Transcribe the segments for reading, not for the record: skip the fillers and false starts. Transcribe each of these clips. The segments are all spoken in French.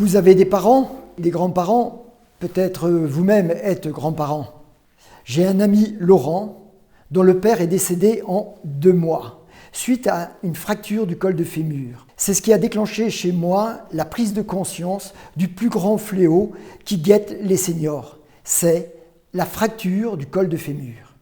Vous avez des parents, des grands-parents, peut-être vous-même êtes grands-parents. J'ai un ami, Laurent, dont le père est décédé en 2 mois, suite à une fracture du col de fémur. C'est ce qui a déclenché chez moi la prise de conscience du plus grand fléau qui guette les seniors. C'est la fracture du col de fémur.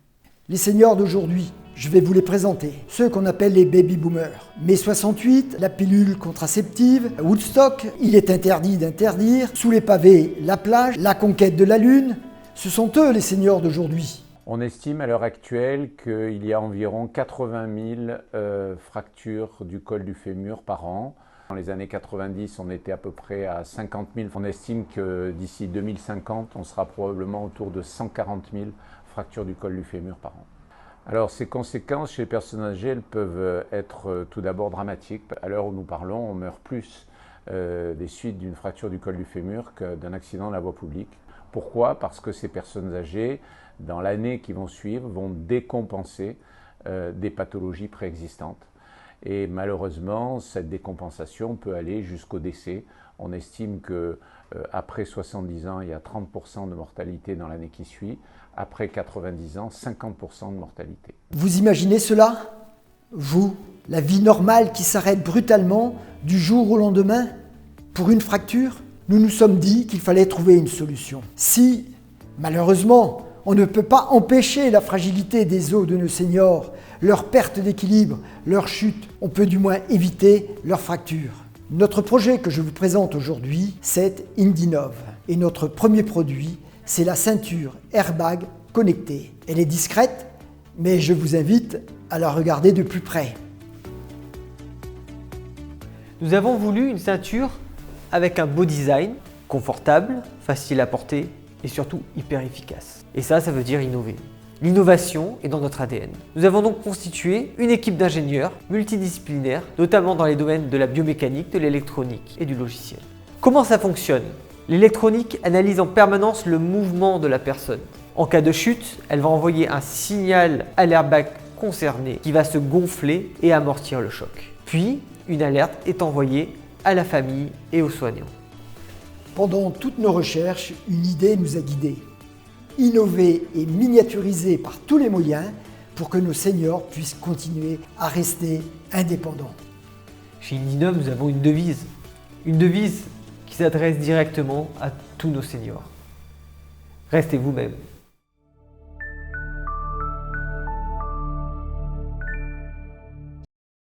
Les seniors d'aujourd'hui, je vais vous les présenter. Ceux qu'on appelle les baby-boomers. Mai 68, la pilule contraceptive, Woodstock, il est interdit d'interdire, sous les pavés, la plage, la conquête de la Lune. Ce sont eux les seniors d'aujourd'hui. On estime à l'heure actuelle qu'il y a environ 80 000 fractures du col du fémur par an. Dans les années 90, on était à peu près à 50 000. On estime que d'ici 2050, on sera probablement autour de 140 000 fractures du col du fémur par an. Alors ces conséquences chez les personnes âgées, elles peuvent être tout d'abord dramatiques. À l'heure où nous parlons, on meurt plus des suites d'une fracture du col du fémur que d'un accident de la voie publique. Pourquoi? Parce que ces personnes âgées, dans l'année qui vont suivre, vont décompenser des pathologies préexistantes. Et malheureusement, cette décompensation peut aller jusqu'au décès. On estime qu'après 70 ans, il y a 30% de mortalité dans l'année qui suit. Après 90 ans, 50% de mortalité. Vous imaginez cela? Vous, la vie normale qui s'arrête brutalement du jour au lendemain pour une fracture? Nous nous sommes dit qu'il fallait trouver une solution. Si, malheureusement, on ne peut pas empêcher la fragilité des os de nos seniors, leur perte d'équilibre, leur chute, on peut du moins éviter leur fracture. Notre projet que je vous présente aujourd'hui, c'est Indinov. Et notre premier produit, c'est la ceinture airbag connectée. Elle est discrète, mais je vous invite à la regarder de plus près. Nous avons voulu une ceinture avec un beau design, confortable, facile à porter et surtout hyper efficace. Et ça veut dire innover. L'innovation est dans notre ADN. Nous avons donc constitué une équipe d'ingénieurs multidisciplinaires, notamment dans les domaines de la biomécanique, de l'électronique et du logiciel. Comment ça fonctionne? L'électronique analyse en permanence le mouvement de la personne. En cas de chute, elle va envoyer un signal à l'airbag concerné qui va se gonfler et amortir le choc. Puis, une alerte est envoyée à la famille et aux soignants. Pendant toutes nos recherches, une idée nous a guidés. Innover et miniaturiser par tous les moyens pour que nos seniors puissent continuer à rester indépendants. Chez Indinov, nous avons une devise qui s'adresse directement à tous nos seniors. Restez vous-même.